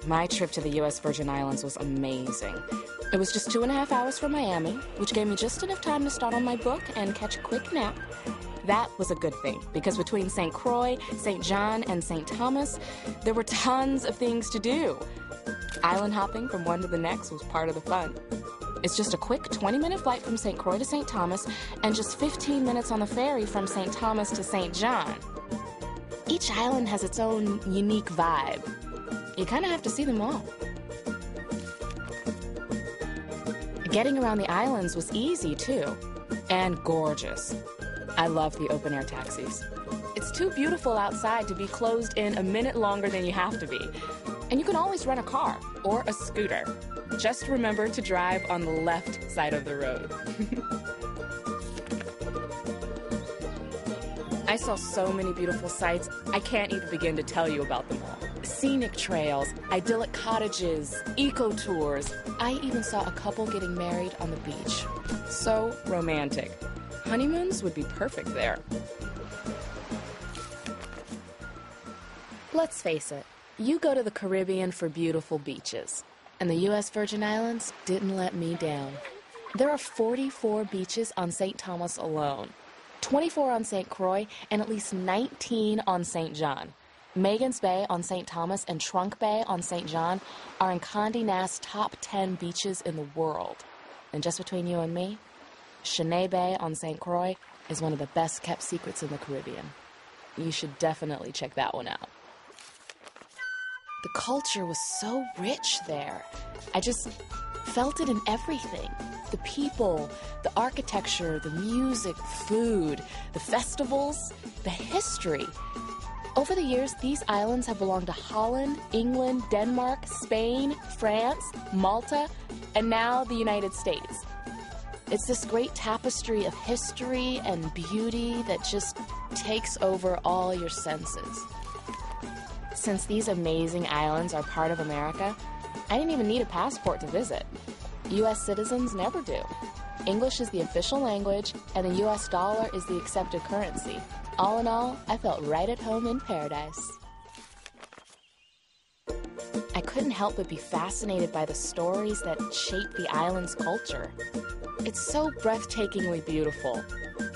My trip to the U.S. Virgin Islands was amazing. It was just 2.5 hours from Miami, which gave me just enough time to start on my book and catch a quick nap. That was a good thing, because between St. Croix, St. John, and St. Thomas, there were tons of things to do. Island hopping from one to the next was part of the fun. It's just a quick 20-minute flight from St. Croix to St. Thomas and just 15 minutes on the ferry from St. Thomas to St. John. Each island has its own unique vibe. You kind of have to see them all. Getting around the islands was easy, too, and gorgeous. I love the open-air taxis. It's too beautiful outside to be closed in a minute longer than you have to be. And you can always rent a car or a scooter. Just remember to drive on the left side of the road. I saw so many beautiful sights, I can't even begin to tell you about them all. Scenic trails, idyllic cottages, eco-tours. I even saw a couple getting married on the beach. So romantic. Honeymoons would be perfect there. Let's face it, you go to the Caribbean for beautiful beaches, and the U.S. Virgin Islands didn't let me down. There are 44 beaches on St. Thomas alone, 24 on St. Croix, and at least 19 on St. John. Magens Bay on St. Thomas and Trunk Bay on St. John are in Condé Nast's top 10 beaches in the world. And just between you and me, Chenet Bay on St. Croix is one of the best-kept secrets in the Caribbean. You should definitely check that one out. The culture was so rich there. I just felt it in everything. The people, the architecture, the music, food, the festivals, the history. Over the years, these islands have belonged to Holland, England, Denmark, Spain, France, Malta, and now the United States. It's this great tapestry of history and beauty that just takes over all your senses. Since these amazing islands are part of America, I didn't even need a passport to visit. U.S. citizens never do. English is the official language, and the U.S. dollar is the accepted currency. All in all, I felt right at home in paradise. I couldn't help but be fascinated by the stories that shape the island's culture. It's so breathtakingly beautiful.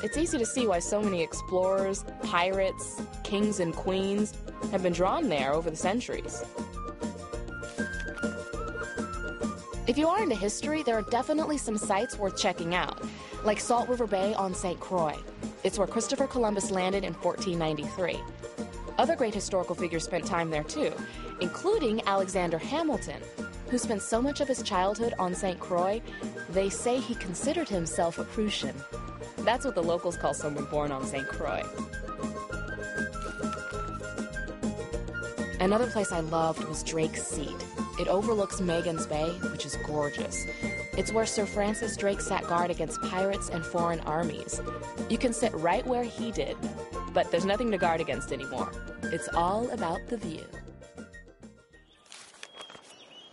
It's easy to see why so many explorers, pirates, kings and queens have been drawn there over the centuries. If you are into history, there are definitely some sites worth checking out, like Salt River Bay on St. Croix. It's where Christopher Columbus landed in 1493. Other great historical figures spent time there too, including Alexander Hamilton, who spent so much of his childhood on St. Croix, they say he considered himself a Prussian. That's what the locals call someone born on St. Croix. Another place I loved was Drake's Seat. It overlooks Magens Bay, which is gorgeous. It's where Sir Francis Drake sat guard against pirates and foreign armies. You can sit right where he did, but there's nothing to guard against anymore. It's all about the view.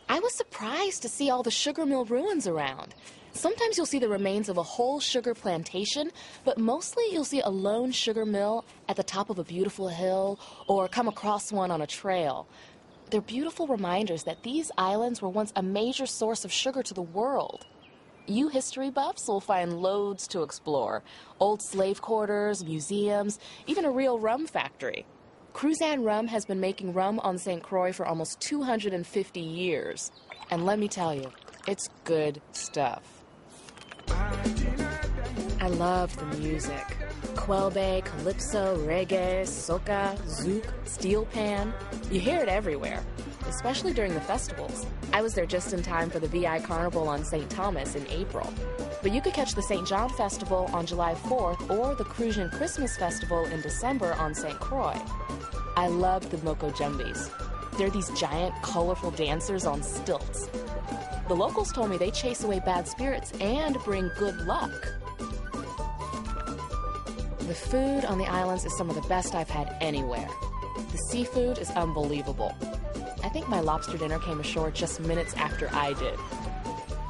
I was surprised to see all the sugar mill ruins around. Sometimes you'll see the remains of a whole sugar plantation, but mostly you'll see a lone sugar mill at the top of a beautiful hill or come across one on a trail. They're beautiful reminders that these islands were once a major source of sugar to the world. You history buffs will find loads to explore. Old slave quarters, museums, even a real rum factory. Cruzan Rum has been making rum on St. Croix for almost 250 years. And let me tell you, it's good stuff. I love the music. Kwelbe, calypso, reggae, soca, zouk, steel pan. You hear it everywhere, especially during the festivals. I was there just in time for the VI Carnival on St. Thomas in April. But you could catch the St. John Festival on July 4th or the Crucian Christmas Festival in December on St. Croix. I love the Moko Jumbis. They're these giant, colorful dancers on stilts. The locals told me they chase away bad spirits and bring good luck. The food on the islands is some of the best I've had anywhere. The seafood is unbelievable. I think my lobster dinner came ashore just minutes after I did.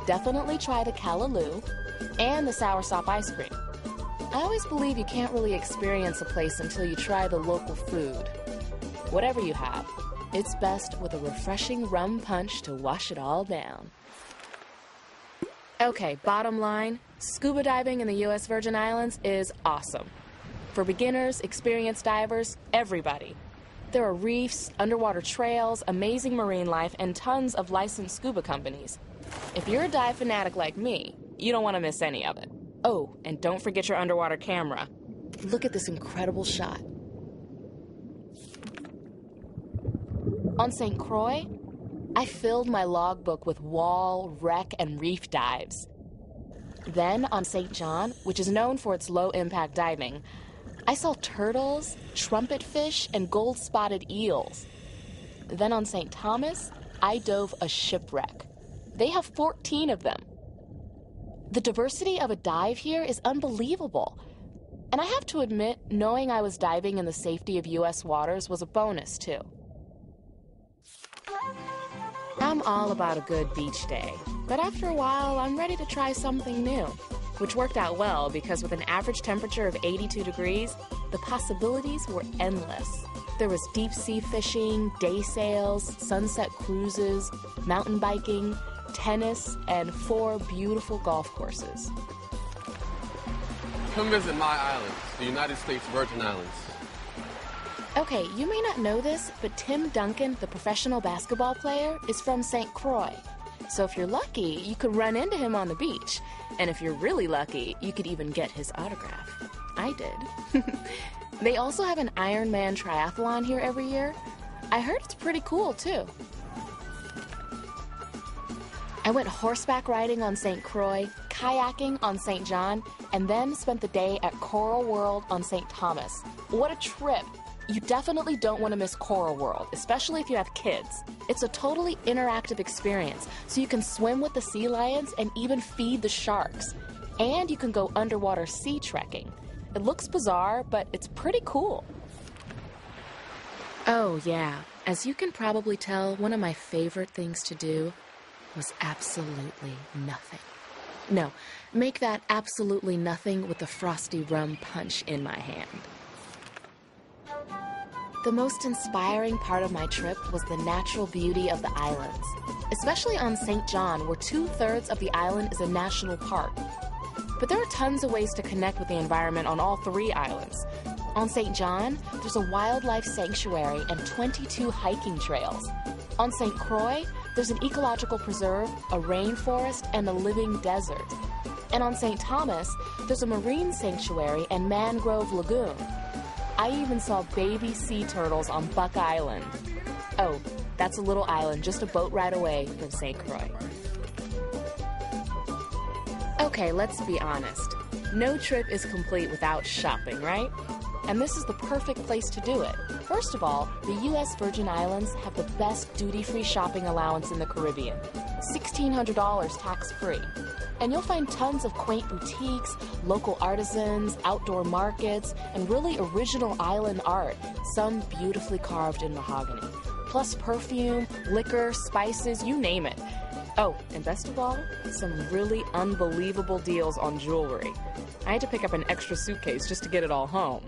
Definitely try the callaloo and the soursop ice cream. I always believe you can't really experience a place until you try the local food. Whatever you have, it's best with a refreshing rum punch to wash it all down. Okay, bottom line, scuba diving in the U.S. Virgin Islands is awesome. For beginners, experienced divers, everybody. There are reefs, underwater trails, amazing marine life, and tons of licensed scuba companies. If you're a dive fanatic like me, you don't want to miss any of it. Oh, and don't forget your underwater camera. Look at this incredible shot. On St. Croix, I filled my logbook with wall, wreck, and reef dives. Then on St. John, which is known for its low-impact diving, I saw turtles, trumpetfish, and gold-spotted eels. Then on St. Thomas, I dove a shipwreck. They have 14 of them. The diversity of a dive here is unbelievable. And I have to admit, knowing I was diving in the safety of U.S. waters was a bonus, too. I'm all about a good beach day, but after a while, I'm ready to try something new, which worked out well because with an average temperature of 82 degrees, the possibilities were endless. There was deep sea fishing, day sails, sunset cruises, mountain biking, tennis, and 4 beautiful golf courses. Come visit my island, the United States Virgin Islands. Okay, you may not know this, but Tim Duncan, the professional basketball player, is from St. Croix. So if you're lucky, you could run into him on the beach. And if you're really lucky, you could even get his autograph. I did. They also have an Ironman triathlon here every year. I heard it's pretty cool, too. I went horseback riding on St. Croix, kayaking on St. John, and then spent the day at Coral World on St. Thomas. What a trip! You definitely don't want to miss Coral World, especially if you have kids. It's a totally interactive experience, so you can swim with the sea lions and even feed the sharks. And you can go underwater sea trekking. It looks bizarre, but it's pretty cool. Oh, yeah. As you can probably tell, one of my favorite things to do was absolutely nothing. No, make that absolutely nothing with the frosty rum punch in my hand. The most inspiring part of my trip was the natural beauty of the islands, especially on St. John, where 2/3 of the island is a national park. But there are tons of ways to connect with the environment on all 3 islands. On St. John, there's a wildlife sanctuary and 22 hiking trails. On St. Croix, there's an ecological preserve, a rainforest, and a living desert. And on St. Thomas, there's a marine sanctuary and mangrove lagoon. I even saw baby sea turtles on Buck Island. Oh, that's a little island just a boat ride away from St. Croix. Okay, let's be honest. No trip is complete without shopping, right? And this is the perfect place to do it. First of all, the U.S. Virgin Islands have the best duty-free shopping allowance in the Caribbean. $1,600 tax-free. And you'll find tons of quaint boutiques, local artisans, outdoor markets, and really original island art, some beautifully carved in mahogany. Plus perfume, liquor, spices, you name it. Oh, and best of all, some really unbelievable deals on jewelry. I had to pick up an extra suitcase just to get it all home.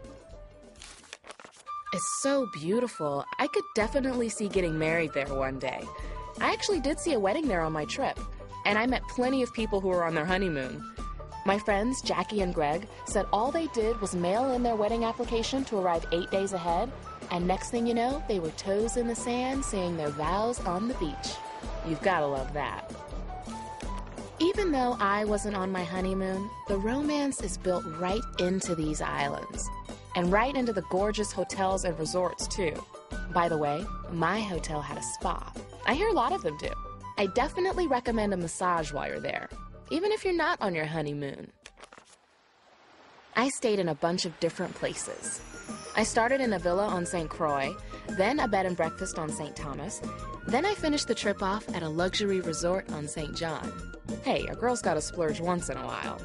It's so beautiful. I could definitely see getting married there one day. I actually did see a wedding there on my trip. And I met plenty of people who were on their honeymoon. My friends, Jackie and Greg, said all they did was mail in their wedding application to arrive 8 days ahead, and next thing you know, they were toes in the sand saying their vows on the beach. You've gotta love that. Even though I wasn't on my honeymoon, the romance is built right into these islands, and right into the gorgeous hotels and resorts, too. By the way, my hotel had a spa. I hear a lot of them do. I definitely recommend a massage while you're there, even if you're not on your honeymoon. I stayed in a bunch of different places. I started in a villa on St. Croix, then a bed and breakfast on St. Thomas, then I finished the trip off at a luxury resort on St. John. Hey, a girl's gotta splurge once in a while.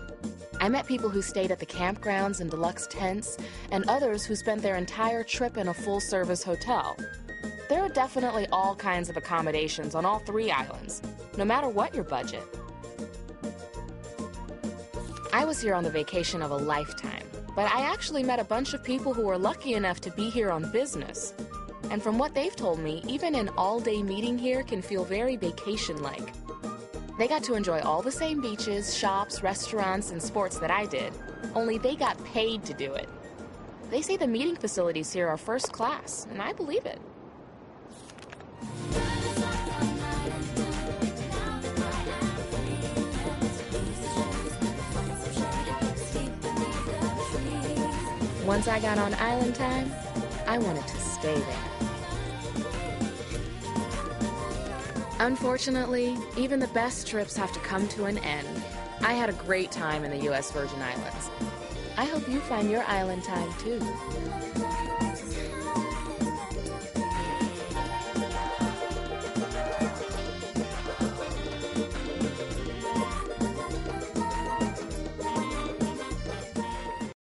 I met people who stayed at the campgrounds and deluxe tents, and others who spent their entire trip in a full-service hotel. There are definitely all kinds of accommodations on all 3 islands, no matter what your budget. I was here on the vacation of a lifetime, but I actually met a bunch of people who were lucky enough to be here on business. And from what they've told me, even an all-day meeting here can feel very vacation-like. They got to enjoy all the same beaches, shops, restaurants, and sports that I did, only they got paid to do it. They say the meeting facilities here are first class, and I believe it. Once I got on island time, I wanted to stay there. Unfortunately, even the best trips have to come to an end. I had a great time in the U.S. Virgin Islands. I hope you find your island time too.